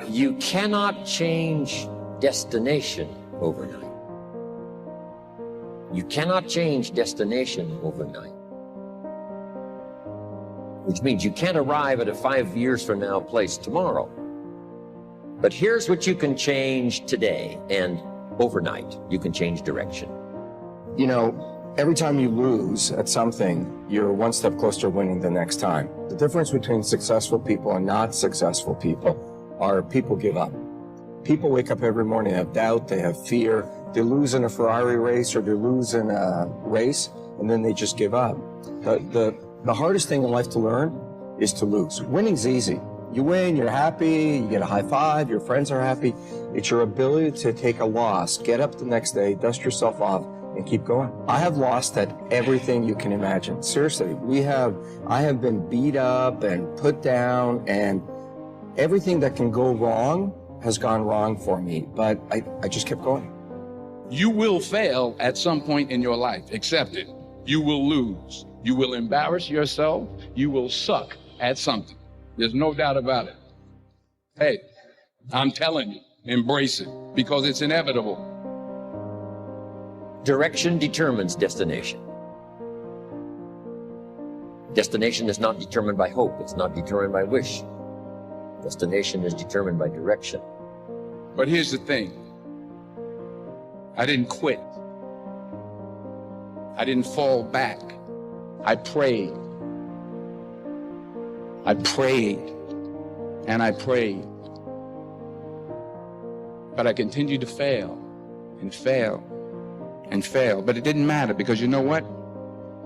You cannot change destination overnight. You cannot change destination overnight. Which means you can't arrive at a 5 years from now place tomorrow. But here's what you can change today, and overnight, you can change direction. You know, every time you lose at something, you're one step closer to winning the next time. The difference between successful people and not successful people are people give up. People wake up every morning, have doubt, they have fear, they lose in a Ferrari race or they lose in a race, and then they just give up. The hardest thing in life to learn is to lose. Winning's easy. You win, you're happy, you get a high five, your friends are happy. It's your ability to take a loss, get up the next day, dust yourself off, and keep going. I have lost at everything you can imagine. Seriously, I have been beat up and put down, and everything that can go wrong has gone wrong for me, but I just kept going. You will fail at some point in your life. Accept it. You will lose. You will embarrass yourself. You will suck at something. There's no doubt about it. Hey, I'm telling you, embrace it because it's inevitable. Direction determines destination. Destination is not determined by hope. It's not determined by wish. Destination is determined by direction. But here's the thing. I didn't quit. I didn't fall back. I prayed. I prayed and I prayed. But I continued to fail and fail and fail. But it didn't matter because you know what?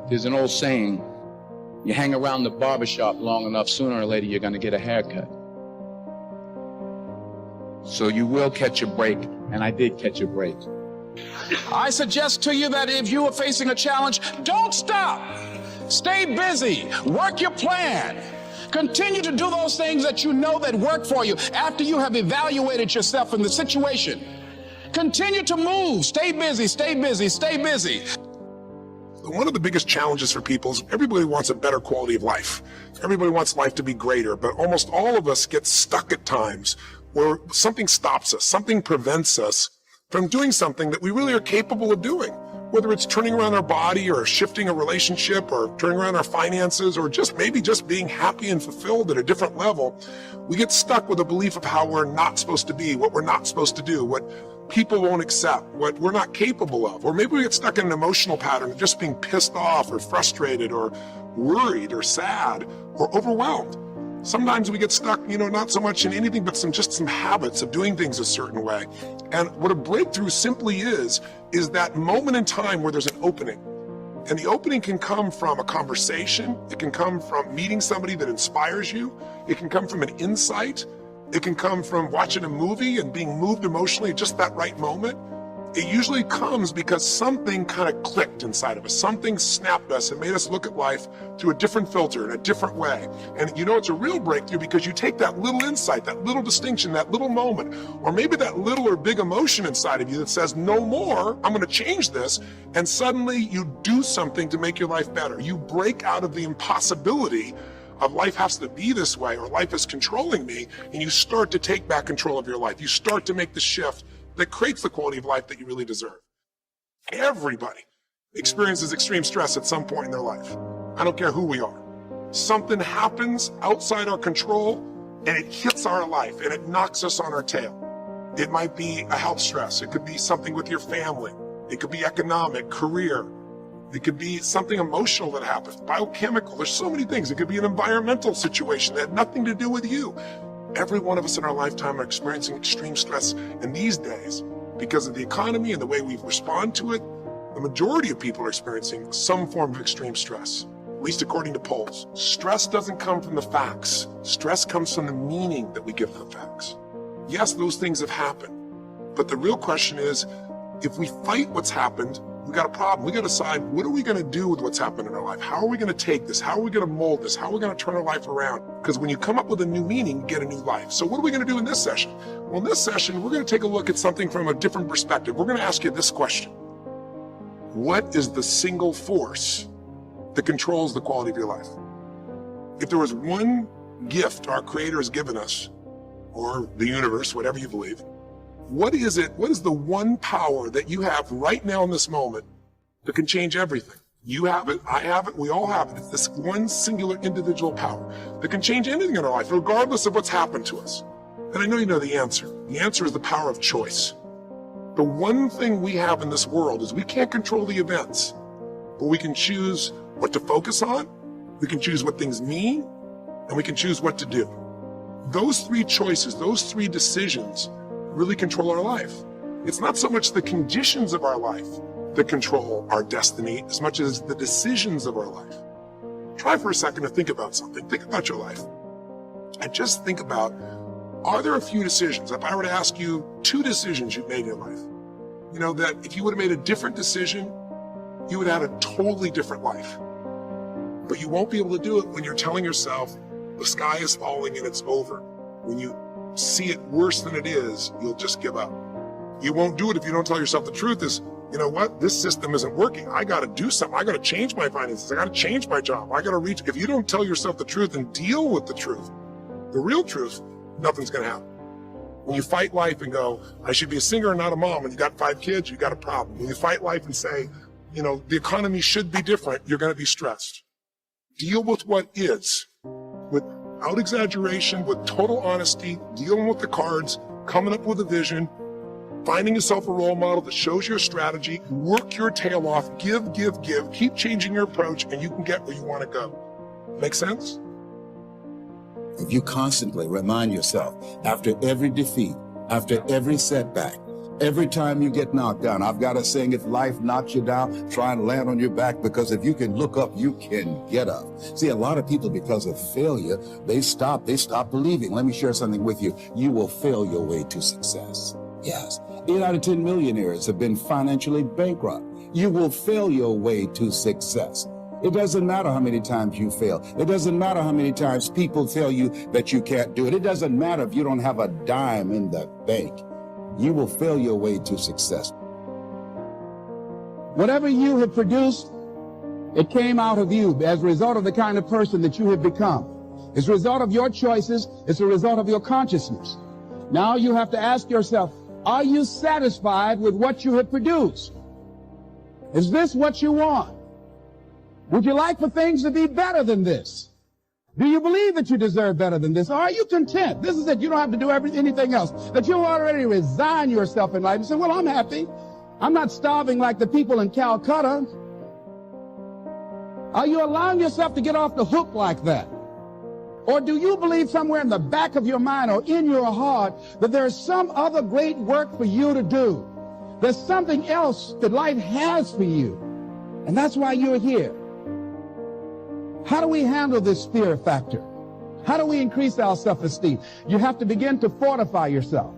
There's an old saying, you hang around the barbershop long enough, sooner or later you're going to get a haircut. So you will catch a break, and I did catch a break. I suggest to you that if you are facing a challenge, don't stop. Stay busy. Work your plan. Continue to do those things that you know that work for you after you have evaluated yourself in the situation. Continue to move. Stay busy, stay busy, stay busy. One of the biggest challenges for people is everybody wants a better quality of life. Everybody wants life to be greater, but almost all of us get stuck at times where something stops us, something prevents us from doing something that we really are capable of doing. Whether it's turning around our body or shifting a relationship or turning around our finances or maybe just being happy and fulfilled at a different level, we get stuck with a belief of how we're not supposed to be, what we're not supposed to do, what people won't accept, what we're not capable of. Or maybe we get stuck in an emotional pattern of just being pissed off or frustrated or worried or sad or overwhelmed. Sometimes we get stuck, not so much in anything, but just some habits of doing things a certain way. And what a breakthrough simply is that moment in time where there's an opening. And the opening can come from a conversation. It can come from meeting somebody that inspires you. It can come from an insight. It can come from watching a movie and being moved emotionally at just that right moment. It usually comes because something kind of clicked inside of us. Something snapped us and made us look at life through a different filter in a different way. And it's a real breakthrough because you take that little insight, that little distinction, that little moment, or maybe that little or big emotion inside of you that says, no more, I'm going to change this. And suddenly you do something to make your life better. You break out of the impossibility of life has to be this way or life is controlling me, and you start to take back control of your life. You start to make the shift that creates the quality of life that you really deserve. Everybody experiences extreme stress at some point in their life. I don't care who we are. Something happens outside our control and it hits our life and it knocks us on our tail. It might be a health stress. It could be something with your family. It could be economic, career. It could be something emotional that happens, biochemical. There's so many things. It could be an environmental situation that had nothing to do with you. Every one of us in our lifetime are experiencing extreme stress. And these days, because of the economy and the way we respond to it, the majority of people are experiencing some form of extreme stress, at least according to polls. Stress doesn't come from the facts. Stress comes from the meaning that we give to the facts. Yes, those things have happened. But the real question is, if we fight what's happened, we got a problem. We got to decide, what are we going to do with what's happened in our life? How are we going to take this? How are we going to mold this? How are we going to turn our life around? Because when you come up with a new meaning, you get a new life. So what are we going to do in this session? Well, in this session, we're going to take a look at something from a different perspective. We're going to ask you this question. What is the single force that controls the quality of your life? If there was one gift our Creator has given us, or the universe, whatever you believe. What is it? What is the one power that you have right now in this moment that can change everything? You have it, I have it, we all have it. It's this one singular individual power that can change anything in our life, regardless of what's happened to us. And I know you know the answer. The answer is the power of choice. The one thing we have in this world is we can't control the events, but we can choose what to focus on, we can choose what things mean, and we can choose what to do. Those three choices, those three decisions really control our life. It's not so much the conditions of our life that control our destiny as much as the decisions of our life. Try for a second to think about something. Think about your life. And just think about, are there a few decisions, if I were to ask you 2 decisions you've made in your life, you know, that if you would have made a different decision, you would have had a totally different life. But you won't be able to do it when you're telling yourself the sky is falling and it's over. When you see it worse than it is, you'll just give up. You won't do it if you don't tell yourself the truth is, you know what, this system isn't working. I got to do something. I got to change my finances. I got to change my job. I got to reach. If you don't tell yourself the truth and deal with the truth, the real truth, nothing's going to happen. When you fight life and go, I should be a singer and not a mom, and you got 5 kids, you got a problem. When you fight life and say, you know, the economy should be different, you're going to be stressed. Deal with what is, without exaggeration, with total honesty, dealing with the cards, coming up with a vision, finding yourself a role model that shows your strategy, work your tail off, give, keep changing your approach, and you can get where you want to go. Make sense? If you constantly remind yourself, after every defeat, after every setback, every time you get knocked down, I've got a saying, if life knocks you down, try and land on your back, because if you can look up, you can get up. See, a lot of people, because of failure, they stop believing. Let me share something with you. You will fail your way to success. Yes. 8 out of 10 millionaires have been financially bankrupt. You will fail your way to success. It doesn't matter how many times you fail. It doesn't matter how many times people tell you that you can't do it. It doesn't matter if you don't have a dime in the bank. You will fail your way to success. Whatever you have produced, it came out of you as a result of the kind of person that you have become. It's a result of your choices. It's a result of your consciousness. Now you have to ask yourself, are you satisfied with what you have produced? Is this what you want? Would you like for things to be better than this? Do you believe that you deserve better than this? Or are you content? This is it. You don't have to do anything else. That you'll already resign yourself in life and say, well, I'm happy. I'm not starving like the people in Calcutta. Are you allowing yourself to get off the hook like that? Or do you believe somewhere in the back of your mind or in your heart that there's some other great work for you to do? There's something else that life has for you. And that's why you're here. How do we handle this fear factor? How do we increase our self-esteem? You have to begin to fortify yourself.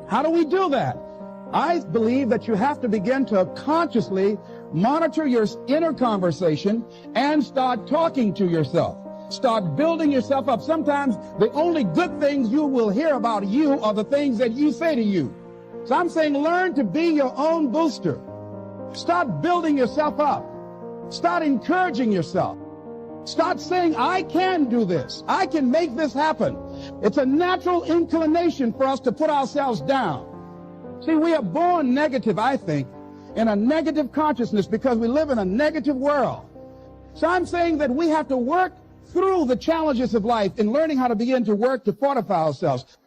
How do we do that? I believe that you have to begin to consciously monitor your inner conversation and start talking to yourself. Start building yourself up. Sometimes the only good things you will hear about you are the things that you say to you. So I'm saying learn to be your own booster. Start building yourself up. Start encouraging yourself. Start saying, I can do this. I can make this happen. It's a natural inclination for us to put ourselves down. See, we are born negative, I think, in a negative consciousness because we live in a negative world. So I'm saying that we have to work through the challenges of life in learning how to begin to work to fortify ourselves.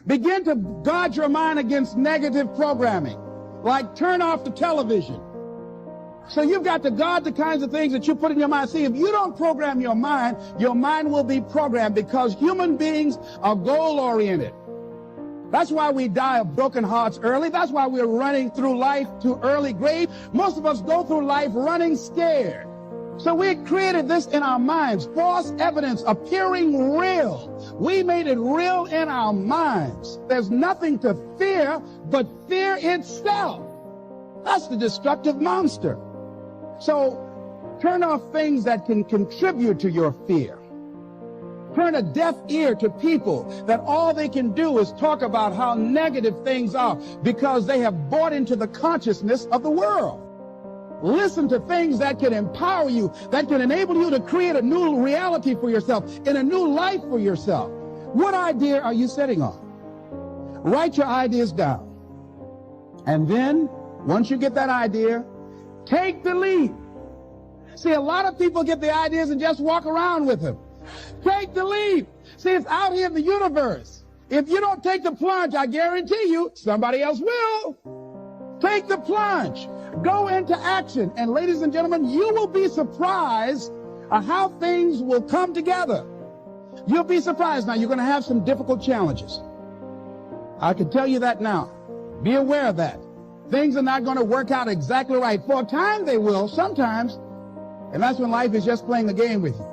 Begin to guard your mind against negative programming, like turn off the television. So you've got to guard the kinds of things that you put in your mind. See, if you don't program your mind will be programmed, because human beings are goal-oriented. That's why we die of broken hearts early. That's why we're running through life to early grave. Most of us go through life running scared. So we created this in our minds, false evidence appearing real. We made it real in our minds. There's nothing to fear but fear itself. That's the destructive monster. So turn off things that can contribute to your fear. Turn a deaf ear to people that all they can do is talk about how negative things are because they have bought into the consciousness of the world. Listen to things that can empower you, that can enable you to create a new reality for yourself and a new life for yourself. What idea are you sitting on? Write your ideas down. And then, once you get that idea, take the leap. See, a lot of people get the ideas and just walk around with them. Take the leap. See, it's out here in the universe. If you don't take the plunge, I guarantee you, somebody else will. Take the plunge. Go into action. And ladies and gentlemen, you will be surprised at how things will come together. You'll be surprised. Now, you're going to have some difficult challenges. I can tell you that now. Be aware of that. Things are not going to work out exactly right. For a time, they will, sometimes. And that's when life is just playing a game with you.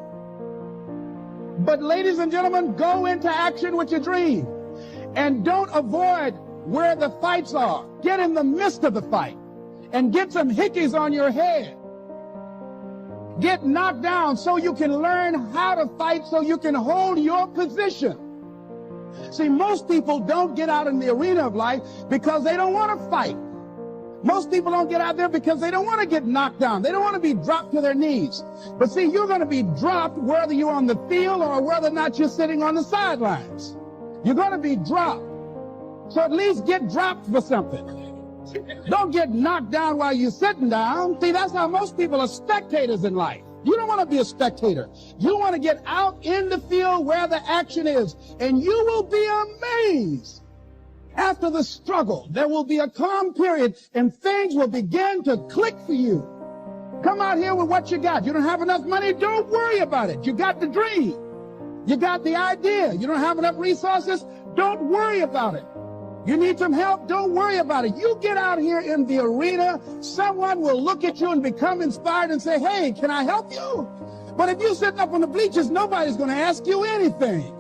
But ladies and gentlemen, go into action with your dream. And don't avoid where the fights are. Get in the midst of the fight. And get some hickeys on your head. Get knocked down so you can learn how to fight, so you can hold your position. See, most people don't get out in the arena of life because they don't want to fight. Most people don't get out there because they don't want to get knocked down. They don't want to be dropped to their knees. But see, you're going to be dropped whether you're on the field or whether or not you're sitting on the sidelines. You're going to be dropped. So at least get dropped for something. Don't get knocked down while you're sitting down. See, that's how most people are spectators in life. You don't want to be a spectator. You want to get out in the field where the action is, and you will be amazed. After the struggle, there will be a calm period, and things will begin to click for you. Come out here with what you got. You don't have enough money? Don't worry about it. You got the dream. You got the idea. You don't have enough resources? Don't worry about it. You need some help? Don't worry about it. You get out here in the arena, someone will look at you and become inspired and say, hey, can I help you? But if you're sitting up on the bleachers, nobody's going to ask you anything.